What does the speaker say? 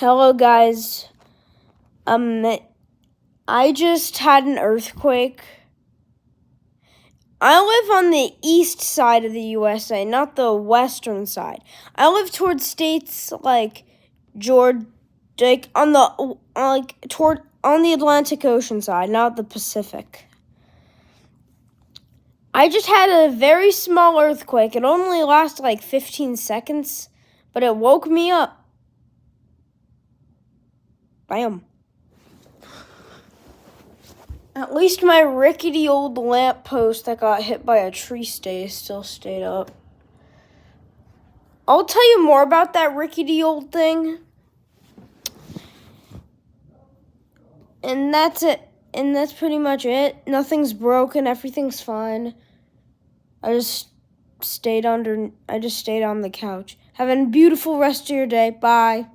Hello, guys. I just had an earthquake. I live on the east side of the USA, not the western side. I live towards states like Georgia, like on the Atlantic Ocean side, not the Pacific. I just had a very small earthquake. It only lasted like 15 seconds, but it woke me up. Bam. At least my rickety old lamppost that got hit by a tree still stayed up. I'll tell you more about that rickety old thing. And that's it. And that's pretty much it. Nothing's broken. Everything's fine. I just stayed on the couch. Have a beautiful rest of your day. Bye.